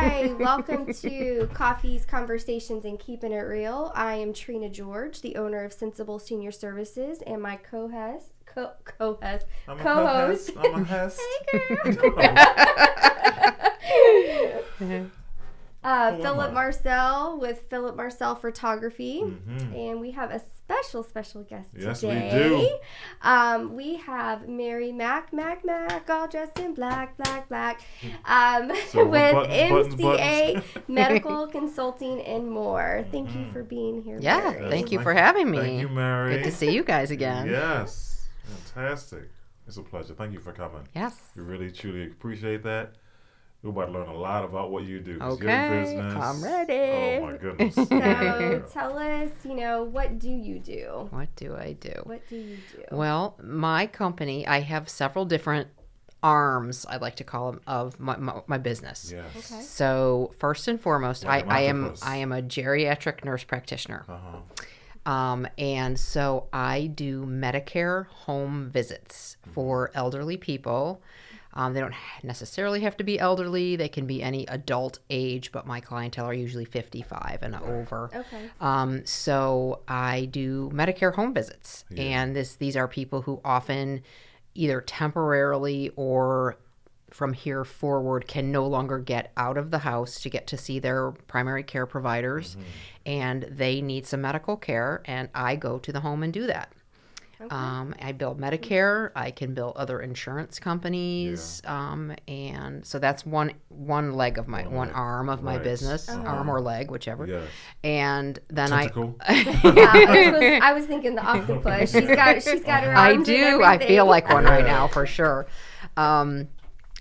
Hi, welcome to Coffees, Conversations, and Keepin It Real. I am Trina George, the owner of Centsible Senior Services, and my co-host. I'm a host. Hey, girl. Philip Marcel with Philip Marcel Photography, and we have a special guest today. Yes, we do. We have Mary Mack, all dressed in black, So with buttons. MCA Medical Consulting and more. Thank you for being here, Yeah, Mary. thank you for having me. Thank you, Mary. Good to see you guys again. Yes, fantastic. It's a pleasure. Thank you for coming. Yes. We really, truly appreciate that. We're about to learn a lot about what you do. Okay, your business. I'm ready. Oh, my goodness. So tell us, what do you do? What do I do? What do you do? Well, my company, I have several different arms, I like to call them, of my business. Yes. Okay. So first and foremost, Like I am a geriatric nurse practitioner. And so I do Medicare home visits for elderly people. They don't necessarily have to be elderly. They can be any adult age, but my clientele are usually 55 and over. Okay. So I do Medicare home visits. Yeah. And these are people who often either temporarily or from here forward can no longer get out of the house to get to see their primary care providers. And they need some medical care, and I go to the home and do that. Okay. I bill Medicare. I can bill other insurance companies, and so that's one leg of one arm of my business, arm or leg, whichever. Yes. And then Tentacle. I was thinking the octopus. She's got her I arms. do. I feel like one right now for sure. And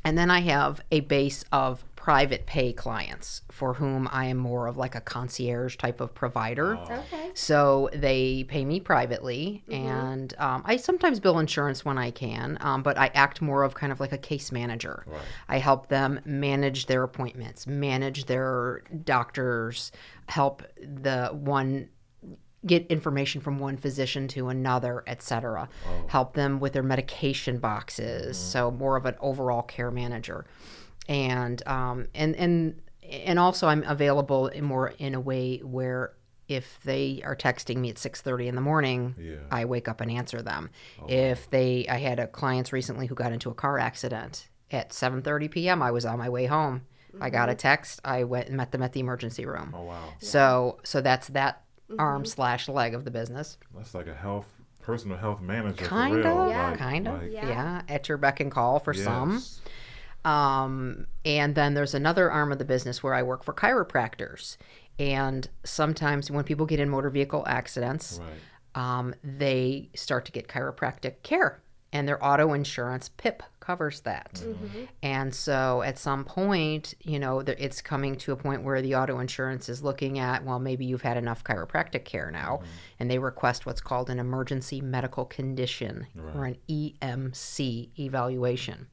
then I have a base of private pay clients for whom I am more of like a concierge type of provider. Okay. So they pay me privately, and I sometimes bill insurance when I can, but I act more of kind of like a case manager. Right. I help them manage their appointments, manage their doctors, help get information from one physician to another, etc. Help them with their medication boxes. So more of an overall care manager. And also I'm available in a way where if they are texting me at 6:30 in the morning, I wake up and answer them. I had clients recently who got into a car accident at 7:30 p.m. I was on my way home. I got a text. I went and met them at the emergency room. Oh, wow. So that's that arm/leg of the business. That's like a personal health manager Kind for real. of, yeah. At your beck and call for some. And then there's another arm of the business where I work for chiropractors. And sometimes when people get in motor vehicle accidents, they start to get chiropractic care. And their auto insurance, PIP, covers that. And so at some point, it's coming to a point where the auto insurance is looking at, well, maybe you've had enough chiropractic care now. And they request what's called an emergency medical condition or an EMC evaluation.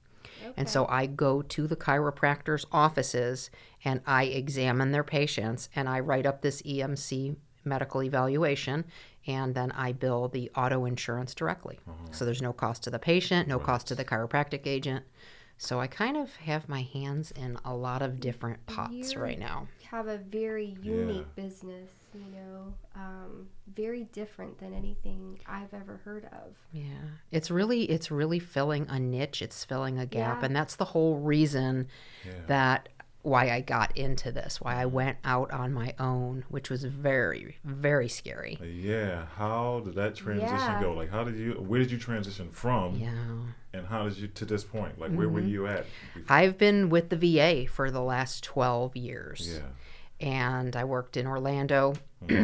And so I go to the chiropractor's offices and I examine their patients and I write up this EMC medical evaluation, and then I bill the auto insurance directly. So there's no cost to the patient, no cost to the chiropractic agent. So I kind of have my hands in a lot of different pots right now. Have a very unique business, very different than anything I've ever heard of. Yeah, it's really filling a niche. It's filling a gap, and that's the whole reason that why I got into this, why I went out on my own, which was very, very scary. Yeah. How did that transition go? Like, where did you transition from? Yeah. And how did you to this point? Like, where were you at before? I've been with the VA for the last 12 years. Yeah. And I worked in Orlando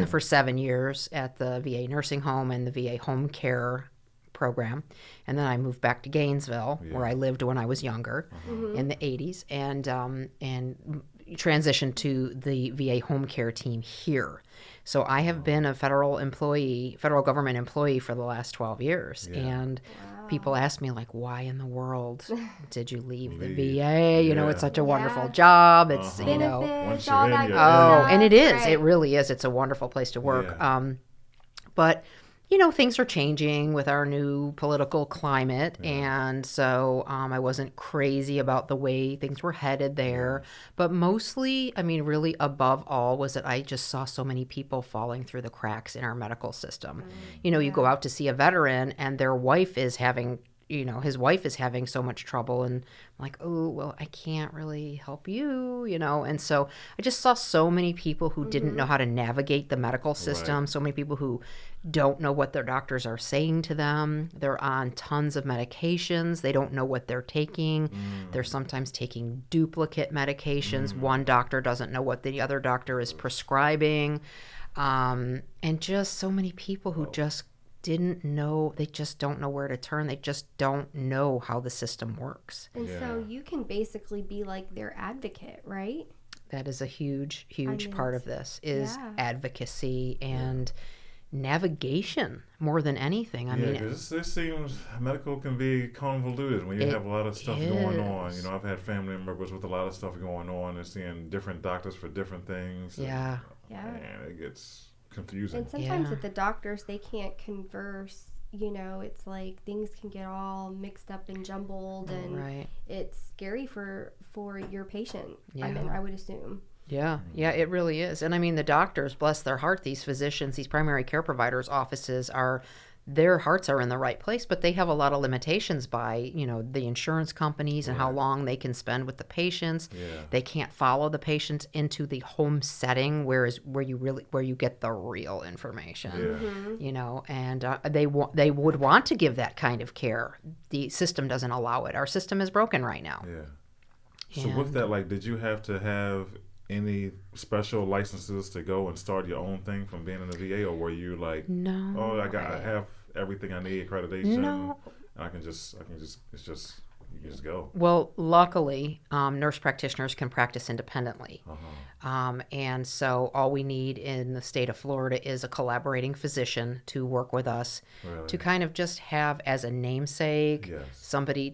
for 7 years at the VA nursing home and the VA home care program. And then I moved back to Gainesville, where I lived when I was younger in the 80s, and transitioned to the VA home care team here. So I have been a federal government employee for the last 12 years. And people ask me, like, why in the world did you leave the VA? It's such a wonderful job. It's, Benefits, all that good stuff. and it is. Right. It really is. It's a wonderful place to work. But things are changing with our new political climate. And so I wasn't crazy about the way things were headed there. But mostly, I mean, really above all was that I just saw so many people falling through the cracks in our medical system. You go out to see a veteran and their wife is having his wife is having so much trouble, and I'm like, oh, well, I can't really help you, and so I just saw so many people who didn't know how to navigate the medical system, so many people who don't know what their doctors are saying to them. They're on tons of medications. They don't know what they're taking. They're sometimes taking duplicate medications. One doctor doesn't know what the other doctor is prescribing. And just so many people who just didn't know, they just don't know where to turn. They just don't know how the system works. And so you can basically be like their advocate, right? That is a huge part of this is advocacy and navigation more than anything. I mean, because it seems medical can be convoluted when you have a lot of stuff going on. I've had family members with a lot of stuff going on and seeing different doctors for different things. Yeah. And it gets confusing. And sometimes with the doctors, they can't converse. It's like things can get all mixed up and jumbled, and it's scary for your patient. I mean, I would assume. Yeah, it really is. And I mean, the doctors, bless their heart, these physicians, these primary care providers' offices their hearts are in the right place, but they have a lot of limitations by, the insurance companies and how long they can spend with the patients. They can't follow the patients into the home setting, where you get the real information, and they would want to give that kind of care. The system doesn't allow it. Our system is broken right now. So with that, did you have to have any special licenses to go and start your own thing from being in the VA, or were you like, no, I have everything I need, accreditation, no. I can just you can just go? Well, luckily, nurse practitioners can practice independently. And so all we need in the state of Florida is a collaborating physician to work with us to kind of just have as a namesake, somebody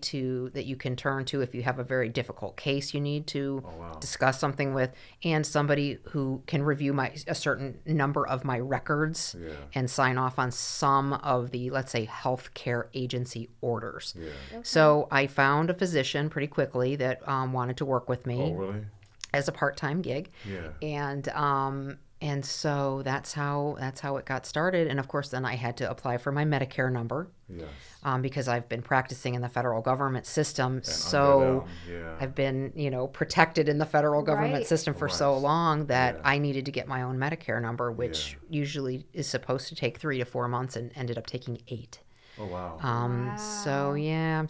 that you can turn to if you have a very difficult case you need to discuss something with, and somebody who can review a certain number of my records and sign off on some of the, let's say, healthcare agency orders. So I found a physician pretty quickly that wanted to work with me. Oh, really? As a part-time gig. And so that's how it got started. And of course, then I had to apply for my Medicare number. Because I've been practicing in the federal government system, so I've been, protected in the federal government system for so long that I needed to get my own Medicare number, which usually is supposed to take 3 to 4 months, and ended up taking 8. Oh, wow. So I'm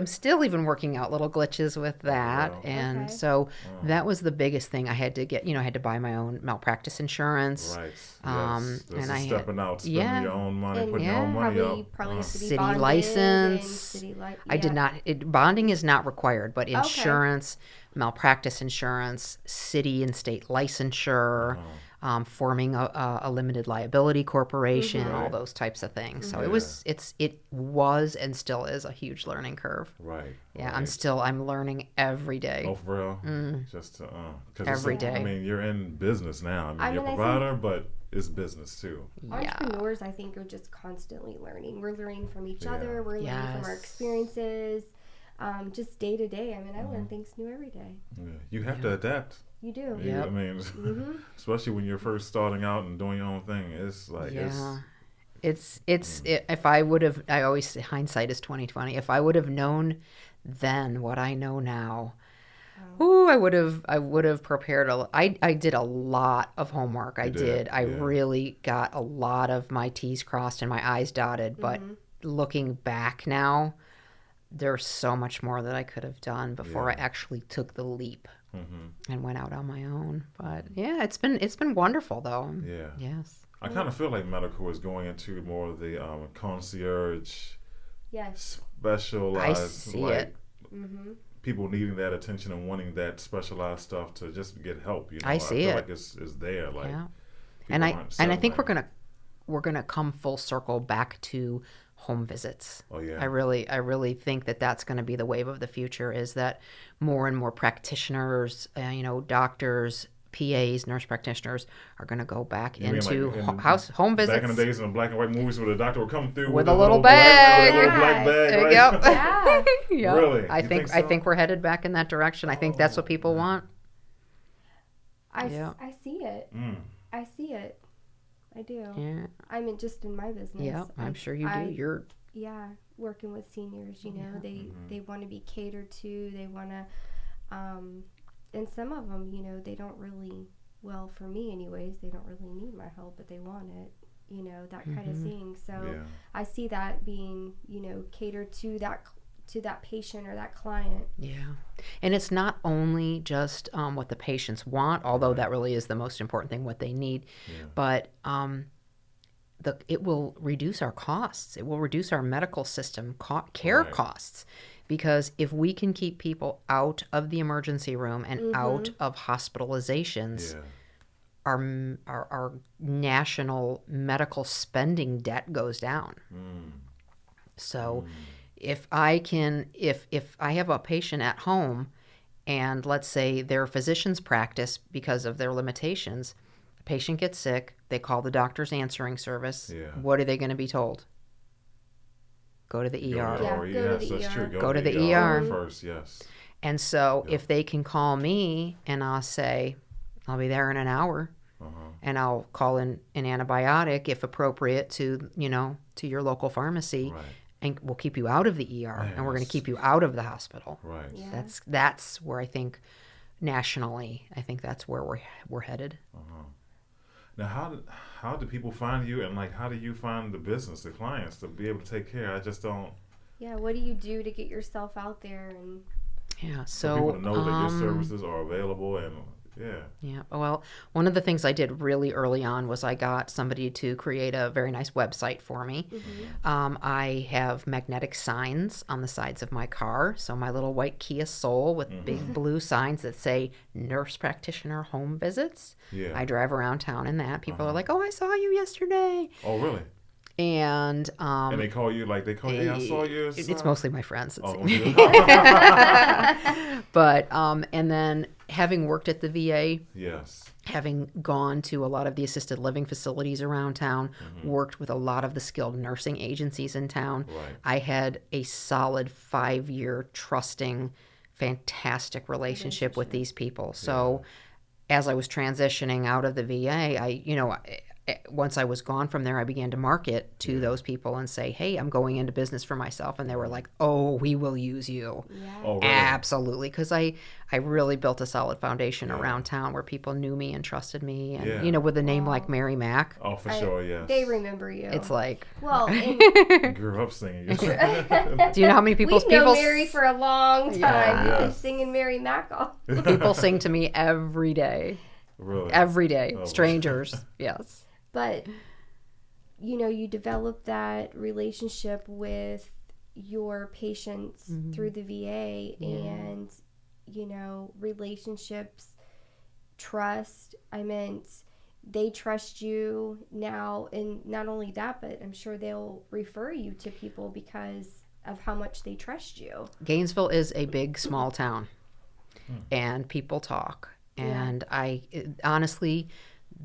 still even working out little glitches with that. And so that was the biggest thing I had to get, I had to buy my own malpractice insurance. Right. This is stepping out, spending your own money, putting your own money out. Probably have to be city bonded license. I did not, bonding is not required, but insurance, malpractice insurance, city and state licensure, forming a limited liability corporation, all those types of things. So it was and still is a huge learning curve. I'm learning every day. Oh, for real? Just every day. I mean, you're in business now. I mean, you're a provider, but it's business too. Entrepreneurs, I think, are just constantly learning. We're learning from each other. We're learning from our experiences. Just day to day. I mean, I learn things new every day. You have to adapt. You do. I mean, especially when you're first starting out and doing your own thing, it's like if I would have, I always say hindsight is 20/20. If I would have known then what I know now, I would have prepared I did a lot of homework. I really got a lot of my T's crossed and my I's dotted. But looking back now, there's so much more that I could have done before I actually took the leap. And went out on my own. But it's been wonderful though. Yes. I kind of feel like medical is going into more of the concierge, specialized. I see it. People needing that attention and wanting that specialized stuff to just get help. I see it. Like it's there. Like, and I think we're gonna come full circle back to home visits. I really think that's going to be the wave of the future, is that more and more practitioners, doctors, PAs, nurse practitioners, are going to go back into home visits. Back in the days in the black and white movies where the doctor would come through with a little bag. Black bag. Right? Yep. Yeah. Really? I think we're headed back in that direction. I think that's what people want. I see it. I see it. I do. Yeah. I mean, just in my business. Yeah, I'm sure you do. You're working with seniors. You know, they want to be catered to. They want to, and some of them, you know, they don't really. Well, for me, anyways, they don't really need my help, but they want it. You know, that kind of thing. So I see that being, you know, catered to that patient or that client. Yeah. And it's not only just what the patients want, although that really is the most important thing, what they need, but it will reduce our costs. It will reduce our medical system care costs, because if we can keep people out of the emergency room and out of hospitalizations, our national medical spending debt goes down. So if I have a patient at home and let's say their physician's practice, because of their limitations, the patient gets sick, they call the doctor's answering service. What are they going to be told? Go to the ER. That's true. Go to the ER first, yes. And so if they can call me and I'll say, I'll be there in an hour, and I'll call in an antibiotic if appropriate to your local pharmacy. Right. And we'll keep you out of the ER, and we're going to keep you out of the hospital. Right. Yeah. That's where I think nationally, that's where we're headed. Now, how do people find you, and how do you find the business, the clients, to be able to take care? I just don't. Yeah. What do you do to get yourself out there and? Yeah. So people to know that your services are available and. Yeah. Well, one of the things I did really early on was I got somebody to create a very nice website for me. I have magnetic signs on the sides of my car. So my little white Kia Soul with big blue signs that say Nurse Practitioner Home Visits. Yeah. I drive around town in that. People are like, oh, I saw you yesterday. Oh, really? And they call you hey, I saw you. It's mostly my friends. But and then having worked at the VA, having gone to a lot of the assisted living facilities around town, worked with a lot of the skilled nursing agencies in town, I had a solid 5-year trusting, fantastic relationship with these people. So as I was transitioning out of the VA, once I was gone from there, I began to market to those people and say, hey, I'm going into business for myself. And they were like, oh, we will use you. Yeah. Oh, really? Absolutely. Because I really built a solid foundation around town where people knew me and trusted me. And, with a name like Mary Mack. Oh, for sure, yes. They remember you. It's like... Well, you grew up singing. Do you know how many people... We've known Mary for a long time. Yeah. You've been singing Mary Mack all... People sing to me every day. Really? Every day. Oh. Strangers. Yes. But, you develop that relationship with your patients through the VA and, relationships, trust. I meant they trust you now, and not only that, but I'm sure they'll refer you to people because of how much they trust you. Gainesville is a big, small town, and people talk. And I honestly...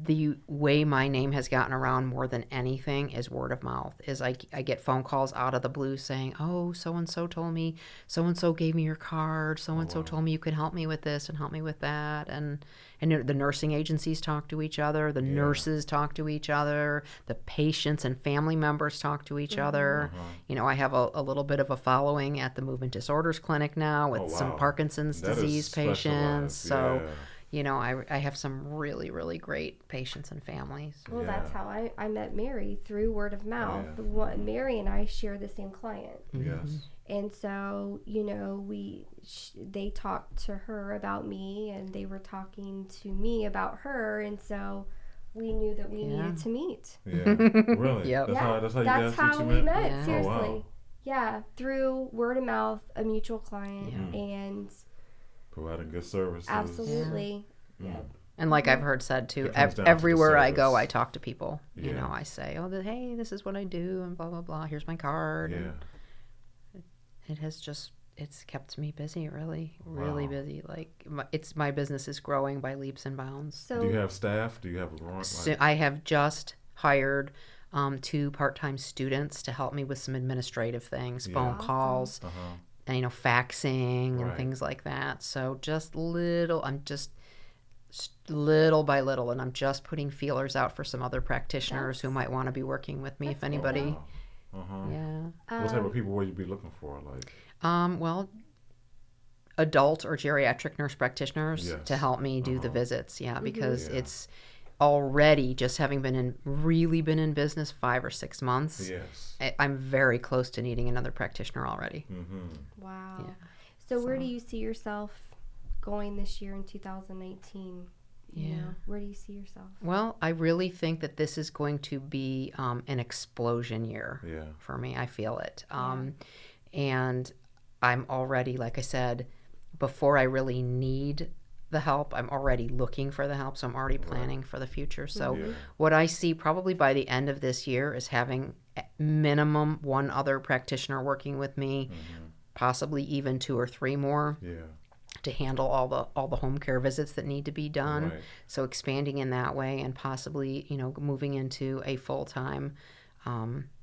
the way my name has gotten around more than anything is word of mouth. Is I get phone calls out of the blue saying, oh, so-and-so told me, so-and-so gave me your card, so-and-so told me you could help me with this and help me with that. And the nursing agencies talk to each other, the nurses talk to each other, the patients and family members talk to each other. I have a little bit of a following at the Movement Disorders Clinic now with some Parkinson's disease patients. So... I have some really, really great patients and families. Well, that's how I met Mary, through word of mouth. Mary and I share the same client. Yes. And so, they talked to her about me, and they were talking to me about her, and so we knew that we needed to meet. Yeah, really? Yep. That's how we met. Yeah. Seriously. Oh, wow. Yeah, through word of mouth, a mutual client, and... providing good services. Absolutely. Yeah. And like I've heard said too, everywhere I go, I talk to people. I say, hey, this is what I do, and blah, blah, blah. Here's my card. Yeah. It has just it's kept me busy, really busy. Like my business is growing by leaps and bounds. So do you have staff? Do you have a growing? So I have just hired 2 part-time students to help me with some administrative things, phone calls, and faxing and things like that. So just little by little, and I'm just putting feelers out for some other practitioners who might want to be working with me. If anybody, yeah. What type of people would you be looking for? Like, well, adult or geriatric nurse practitioners to help me do the visits. Yeah, because it's already just having been in business 5 or 6 months. Yes, I'm very close to needing another practitioner already. Wow. Yeah. So where do you see yourself going this year in 2019? Where do you see yourself? Well, I really think that this is going to be an explosion year for me. I feel it. And I'm already, like I said, before I really need the help, I'm already looking for the help. So I'm already planning for the future. So what I see probably by the end of this year is having minimum 1 other practitioner working with me, possibly even 2 or 3 more. To handle all the home care visits that need to be done. So expanding in that way, and possibly moving into a full-time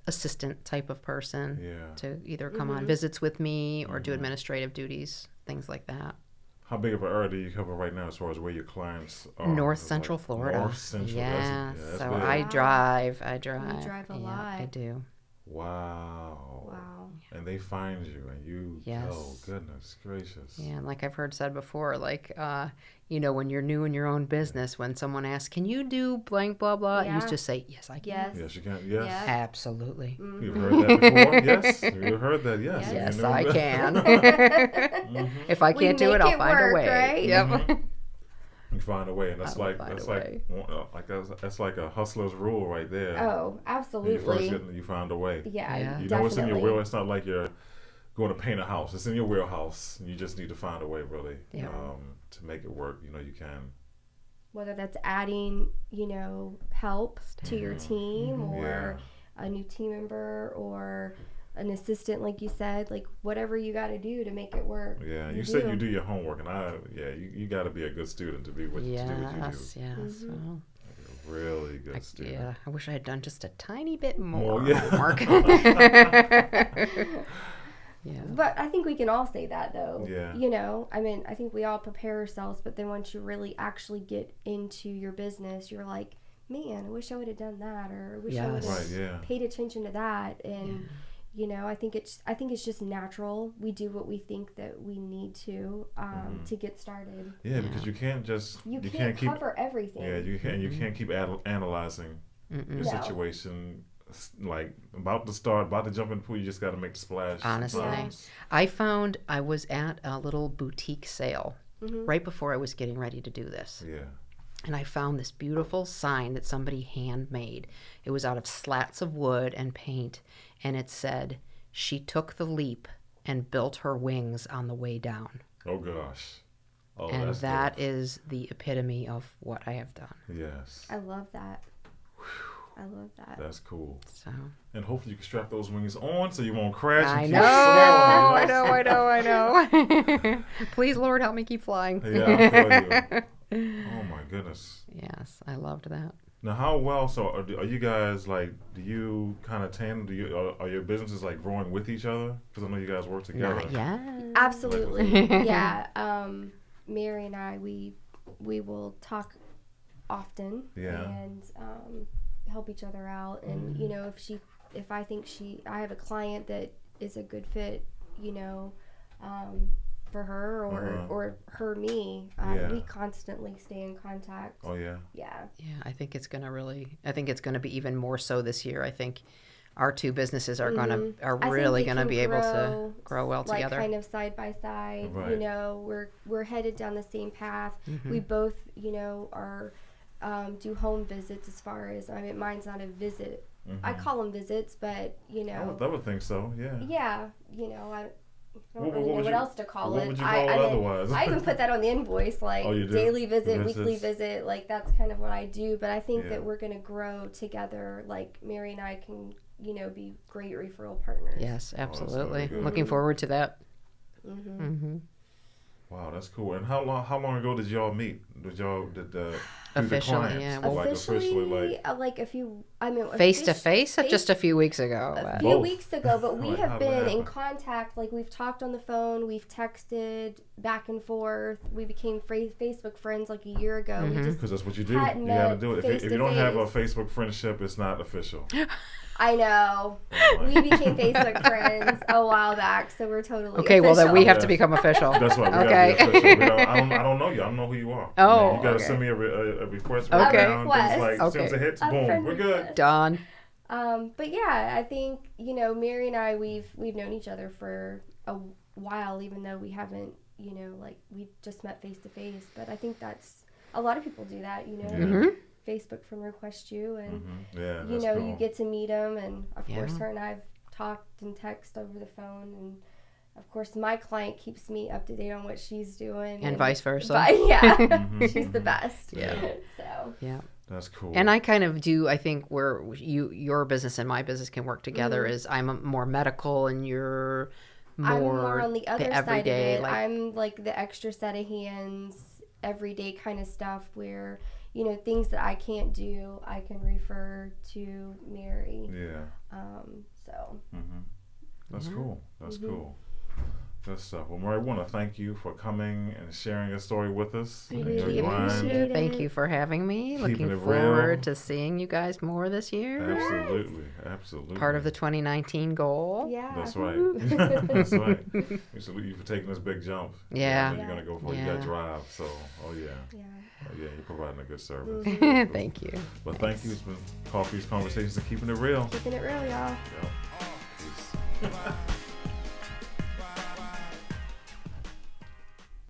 assistant type of person to either come on visits with me or do administrative duties, things like that. How big of an area do you cover right now as far as where your clients are? North Central Florida. North Central. That's so big. I drive. You drive a lot. I do. Wow. And they find you, and you, oh, goodness gracious. Yeah, and like I've heard said before, like, when you're new in your own business, when someone asks, can you do blank, blah, blah, you just say, yes, I can. Yes, you can. Yes. Absolutely. You've heard that before? Yes. You've heard that? Yes. Yes, I can. If I can't do it, I'll find a way. Right? Yep. You find a way, and that's like a hustler's rule right there. Oh, absolutely. When you first you find a way. Yeah. You know what's in your wheel. It's not like you're going to paint a house. It's in your wheelhouse. You just need to find a way, really, to make it work. You can. Whether that's adding, help to your team, or a new team member, or an assistant, like you said, like whatever you got to do to make it work. Yeah, you said you do your homework, and you got to be a good student to be what you do. Yes. Well, a really good student. Yeah, I wish I had done just a tiny bit more homework. But I think we can all say that, though. Yeah. I think we all prepare ourselves, but then once you really actually get into your business, you're like, man, I wish I would have done that, or I wish I would have paid attention to that, and. I think it's just natural. We do what we think that we need to get started. Yeah, because you can't just you can't cover everything. Yeah, you can't keep analyzing your situation. Like about to jump in the pool, you just got to make the splash. Honestly, I found I was at a little boutique sale right before I was getting ready to do this. Yeah. And I found this beautiful sign that somebody handmade. It was out of slats of wood and paint, and it said, "She took the leap and built her wings on the way down." Oh, gosh. Oh, and that is the epitome of what I have done. Yes. I love that. I love that. That's cool. So. And hopefully you can strap those wings on so you won't crash. I know. Please, Lord, help me keep flying. Yeah, I feel you. Oh my goodness. Yes, I loved that. Now, how well? So, are you guys like? Do you kind of tandem? Are your businesses like growing with each other? Because I know you guys work together. Yeah, absolutely. Yeah, Mary and I, we will talk often. Yeah. And help each other out. And if I think I have a client that is a good fit, for her or her me, we constantly stay in contact. Oh yeah. Yeah. I think it's going to be even more so this year. I think our 2 businesses are really going to be able to grow well together, kind of side by side. Right. We're headed down the same path. We both are do home visits. As far as mine's not a visit. I call them visits, but I would think so. Yeah. I don't really know what else to call it. What would you call it otherwise? I even put that on the invoice, like daily visit, visits. Weekly visit, like that's kind of what I do. But I think that we're going to grow together. Like Mary and I can, be great referral partners. Yes, absolutely. Looking forward to that. Wow, that's cool. And how long ago did y'all meet? Officially, yeah. Well, officially, like a few. I mean, face to face, just a few weeks ago. A few weeks ago, but we have been in contact. Like we've talked on the phone, we've texted back and forth. We became Facebook friends like a year ago. Because that's what you do. You got to do it. If you don't have a Facebook friendship, it's not official. I know. We became Facebook friends a while back, so we're totally okay. Official. Well, then we have to become official. That's right. We gotta be official. I don't know you. I don't know who you are. Oh, you gotta send me a request. Okay. As soon as it hits, boom, we're good. Done. But yeah, I think Mary and I we've known each other for a while, even though we haven't like we just met face to face. But I think that's a lot of people do that. Facebook friend request you, and cool. You get to meet them, and of course, her and I've talked and texted over the phone, and of course, my client keeps me up to date on what she's doing, and vice versa. She's the best. So that's cool. And I kind of do. I think where your business and my business can work together is I'm more medical, and you're more. I'm more on the other side of it. Like, I'm like the extra set of hands, everyday kind of stuff where. Things that I can't do, I can refer to Mary. Yeah. So. That's cool. That's cool. Good stuff. Well, Mary, I want to thank you for coming and sharing your story with us. Really appreciate it. Thank you for having me. Keeping Looking forward to seeing you guys more this year. Absolutely. Part of the 2019 goal. Yeah. That's right. That's right. We salute you for taking this big jump. Yeah. You're going to go for it. You got to drive. So, yeah, you're providing a good service. Thank you. Well, thank you. It's been Coffee's Conversations and Keeping It Real. Keeping it real, y'all. Peace.